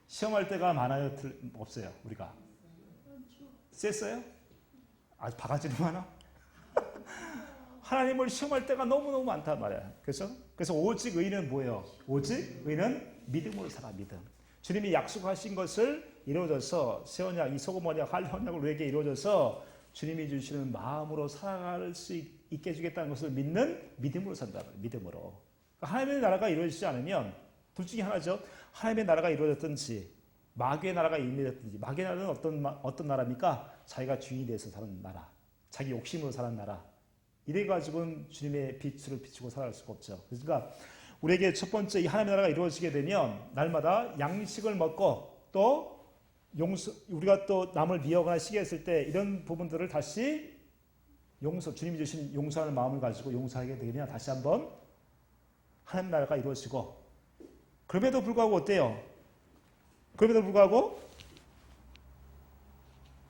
시험할 때가 많아요? 없어요? 우리가? 셌어요? 아주 바가지로 많아? 하나님을 시험할 때가 너무너무 많단 말이야. 그래서 오직 의는 뭐예요? 오직 의는 믿음으로 살아, 믿음. 주님이 약속하신 것을 이루어져서 새 언약, 이 소금 언약, 할 언약을 우리에게 이루어져서 주님이 주시는 마음으로 살아갈 수 있게 해주겠다는 것을 믿는 믿음으로 산다. 믿음으로. 그러니까 하나님의 나라가 이루어지지 않으면 둘 중에 하나죠. 하나님의 나라가 이루어졌든지 마귀의 나라가 임해졌든지. 마귀의 나라는 어떤 나라입니까? 자기가 주인이 돼서 사는 나라. 자기 욕심으로 사는 나라. 이래가지고는 주님의 빛으로 비추고 살아갈 수가 없죠. 그러니까 우리에게 첫 번째 이 하나님의 나라가 이루어지게 되면 날마다 양식을 먹고 또 우리가 또 남을 미워하거나 시기했을 때 이런 부분들을 다시 주님이 주신 용서하는 마음을 가지고 용서하게 되면 다시 한번 하나님 나라가 이루어지고, 그럼에도 불구하고 어때요? 그럼에도 불구하고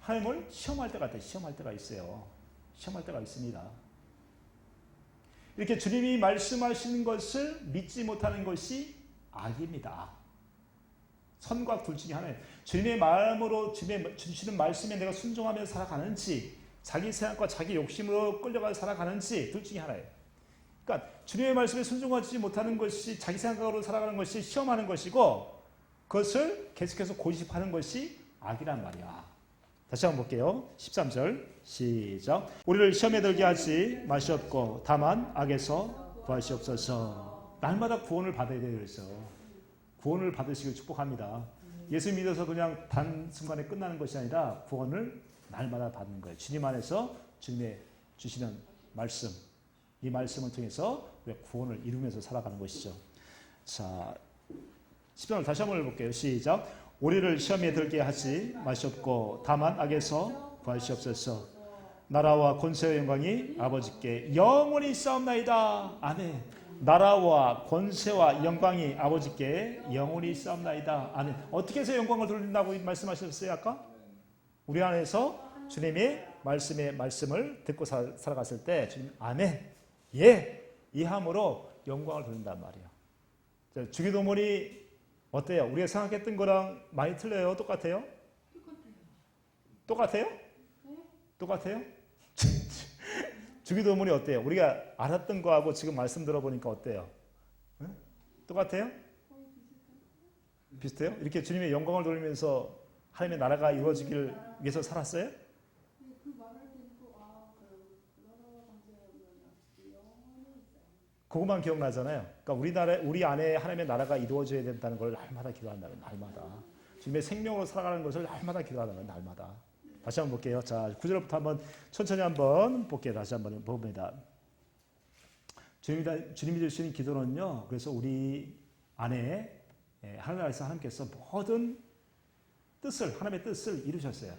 하나님을 시험할 때가 있어요. 시험할 때가 있습니다. 이렇게 주님이 말씀하시는 것을 믿지 못하는 것이 악입니다. 선과 둘 중에 하나예요. 주님의 마음으로 주님의 주시는 말씀에 내가 순종하며 살아가는지, 자기 생각과 자기 욕심으로 끌려가서 살아가는지 둘 중에 하나예요. 그러니까 주님의 말씀에 순종하지 못하는 것이 자기 생각으로 살아가는 것이 시험하는 것이고, 그것을 계속해서 고집하는 것이 악이란 말이야. 다시 한번 볼게요. 13절 시작. 우리를 시험에 들게 하지 마시옵고 다만 악에서 구하시옵소서. 날마다 구원을 받아야 돼요. 그래서 구원을 받으시길 축복합니다. 예수 믿어서 그냥 단순간에 끝나는 것이 아니라 구원을 날마다 받는 거예요. 주님 안에서 주님의 주시는 말씀, 이 말씀을 통해서 우리가 구원을 이루면서 살아가는 것이죠. 자, 10절을 다시 한번 해볼게요. 시작. 우리를 시험에 들게 하지 마시옵고 다만 악에서 구하시옵소서. 나라와 권세와 영광이 아버지께 영원히 있사옵나이다. 아멘. 나라와 권세와 영광이 아버지께 영원히 있사옵나이다. 아멘. 어떻게 해서 영광을 돌린다고 말씀하셨어요 아까? 우리 안에서 주님의 말씀을 듣고 살아갔을 때 주님 아멘, 예, 이함으로 영광을 돌린단 말이에요. 주기도문이 어때요? 우리가 생각했던 거랑 많이 틀려요? 똑같아요? 똑같아요? 똑같아요? 주기도문이 어때요? 우리가 알았던 거하고 지금 말씀 들어보니까 어때요? 응? 똑같아요? 비슷해요? 이렇게 주님의 영광을 돌리면서 하나님의 나라가 이루어지기를 위해서 살았어요? 그것만 기억나잖아요. 그러니까 우리 안에 하나님의 나라가 이루어져야 된다는 걸 날마다 기도한다는 날마다. 주님의 생명으로 살아가는 것을 날마다 기도한다는 날마다. 다시 한번 볼게요. 자, 9절부터 한번 천천히 한번 볼게요. 다시 한번 봅니다. 주님이 주시는 기도는요. 그래서 우리 안에 하나님께서 모든 하나님의 뜻을 이루셨어요.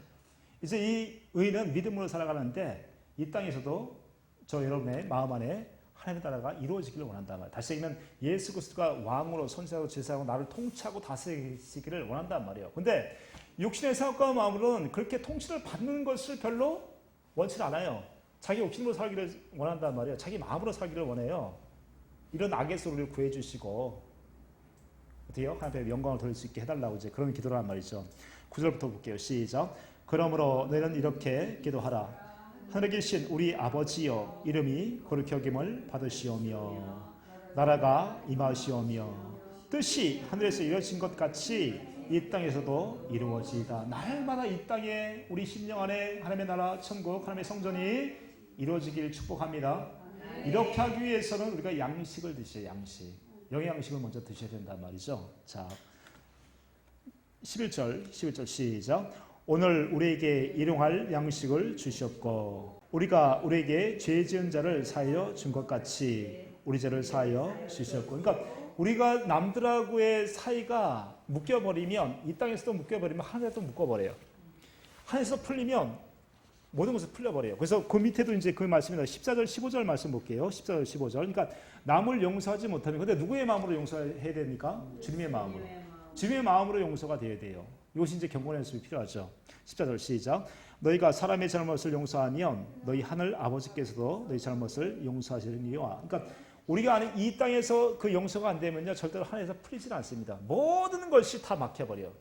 이제 이 의인은 믿음으로 살아가는데 이 땅에서도 저 여러분의 마음 안에 하나님의 나라가 이루어지기를 원한단 말이에요. 다시 얘기하면 예수 그리스도가 왕으로 선지자로 제사하고 나를 통치하고 다스리시기를 원한단 말이에요. 근데 육신의 생각과 마음으로는 그렇게 통치를 받는 것을 별로 원치 않아요. 자기 욕심으로 살기를 원한단 말이에요. 자기 마음으로 살기를 원해요. 이런 악에서 우리를 구해주시고 어때요? 하나님의 영광을 돌릴 수 있게 해달라고 이제 그런 기도를 한 말이죠. 9절부터 볼게요. 시작. 그러므로 너희는 이렇게 기도하라. 하늘에 계신 우리 아버지여, 이름이 거룩히 여김을 받으시오며 나라가 임하시오며 뜻이 하늘에서 이루어진 것 같이 이 땅에서도 이루어지이다. 날마다 이 땅에 우리 심령 안에 하나님의 나라, 천국, 하나님의 성전이 이루어지길 축복합니다. 이렇게 하기 위해서는 우리가 양식을 드셔야 양식. 영양식을 먼저 드셔야 된단 말이죠. 자, 11절 시작. 오늘 우리에게 일용할 양식을 주셨고 우리가 우리에게 죄 지은 자를 사하여 준 것 같이 우리 죄를 사하여 주셨고, 그러니까 우리가 남들하고의 사이가 묶여버리면 이 땅에서도 묶여버리면 하늘에도 묶어버려요. 하늘에서 풀리면 모든 것을 풀려버려요. 그래서 그 밑에도 이제 그 말씀입니다. 14절 15절 말씀 볼게요. 14절 15절. 그러니까 남을 용서하지 못하면, 근데 누구의 마음으로 용서해야 됩니까? 주님의 마음으로. 주님의 마음으로 용서가 되어야 돼요. 이것이 이제 경건의 연습이 필요하죠. 14절 시작. 너희가 사람의 잘못을 용서하면 너희 하늘 아버지께서도 너희 잘못을 용서하시리니와. 그러니까 우리가 아는 이 땅에서 그 용서가 안 되면요 절대로 하늘에서 풀리질 않습니다. 모든 것이 다 막혀버려요.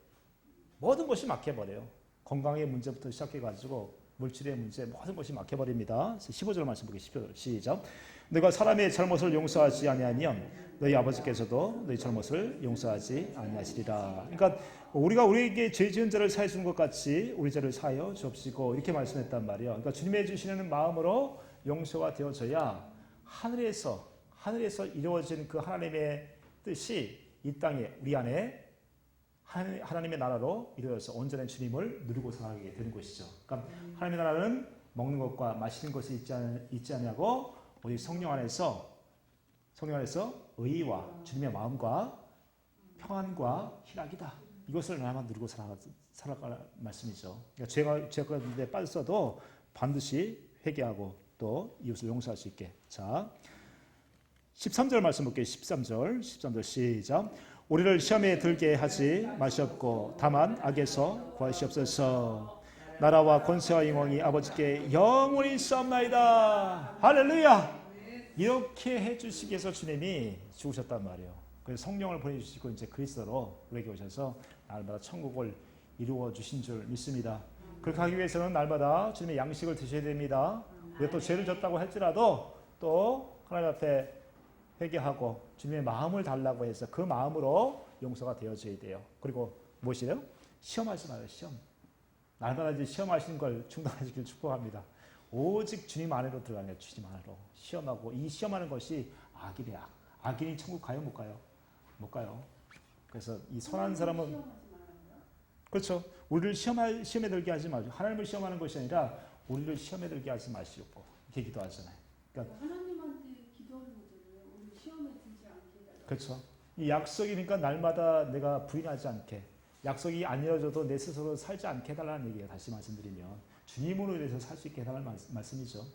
모든 것이 막혀버려요. 건강의 문제부터 시작해가지고 물질의 문제, 모든 것이 막혀버립니다. 15절 말씀 보겠습니다. 15절 시작. 너희가 사람의 잘못을 용서하지 아니하면 너희 아버지께서도 너희 잘못을 용서하지 아니하시리라. 그러니까 우리가 우리에게 죄 지은 자를 사해 주는 것 같이 우리 죄를 사하여 주옵시고 이렇게 말씀했단 말이에요. 그러니까 주님의 주시는 마음으로 용서가 되어져야 하늘에서 이루어진 그 하나님의 뜻이 이 땅에 우리 안에 하나님의 나라로 이루어져서 온전한 주님을 누리고 살아가게 되는 것이죠. 그러니까 하나님의 나라는 먹는 것과 마시는 것이 있지 않냐고 오직 성령 안에서 의와 주님의 마음과 평안과 희락이다. 이것을 나만 누리고 살아갈 말씀이죠. 그러니까 죄가 가운데 빠졌어도 반드시 회개하고 또 이웃을 용서할 수 있게. 자, 13절 말씀 볼게요. 13절 시작. 우리를 시험에 들게 하지 마시옵고 다만 악에서 구하시옵소서. 나라와 권세와 영광이 아버지께 영원히 있사옵나이다. 할렐루야. 이렇게 해주시기 위해서 주님이 죽으셨단 말이에요. 그래서 성령을 보내주시고 이제 그리스도로 우리에게 오셔서 날마다 천국을 이루어 주신 줄 믿습니다. 그렇게 하기 위해서는 날마다 주님의 양식을 드셔야 됩니다. 우리가 또 죄를 졌다고 할지라도 또 하나님 앞에 회개하고 주님의 마음을 달라고 해서 그 마음으로 용서가 되어져야 돼요. 그리고 무엇이래요? 시험하지 마요. 시험. 날마다 이제 시험하시는 걸 중단하시길 축복합니다. 오직 주님 안으로 들어가는 주님 안으로 시험하고, 이 시험하는 것이 악이래요. 악인이 천국 가요? 못 가요? 못 가요. 그래서 이 선한 사람은 그렇죠. 우리를 시험에 들게 하지 마시고, 하나님을 시험하는 것이 아니라 우리를 시험에 들게 하지 마시고 이렇게 기도하잖아요. 그러니까 하나님한테 기도하는 거잖아요. 우리 시험에 들지 않게. 그렇죠. 이 약속이니까 날마다 내가 부인하지 않게, 약속이 안 이루어져도 내 스스로 살지 않게 해달라는 얘기예요. 다시 말씀드리면 주님으로 인해서 살 수 있게 해달라는 말씀이죠.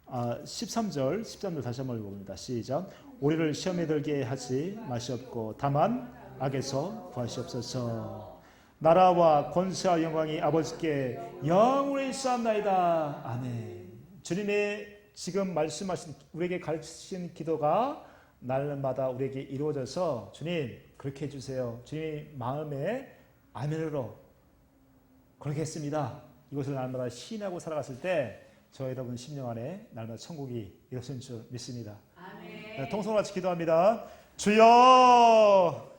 13절 다시 한번 읽어봅니다. 시작. 우리를 시험에 들게 하지 마시옵고 다만 악에서 구하시옵소서. 나라와 권세와 영광이 아버지께 영원히 있사옵나이다. 아멘. 주님의 지금 말씀하신 우리에게 가르치신 기도가 날마다 우리에게 이루어져서 주님 그렇게 해주세요. 주님 마음에 아멘으로 그렇게 했습니다. 이것을 날마다 시인하고 살아갔을 때 저 여러분 심령 안에 날마다 천국이 이루어진 줄 믿습니다. 아멘. 통성으로 같이 기도합니다. 주여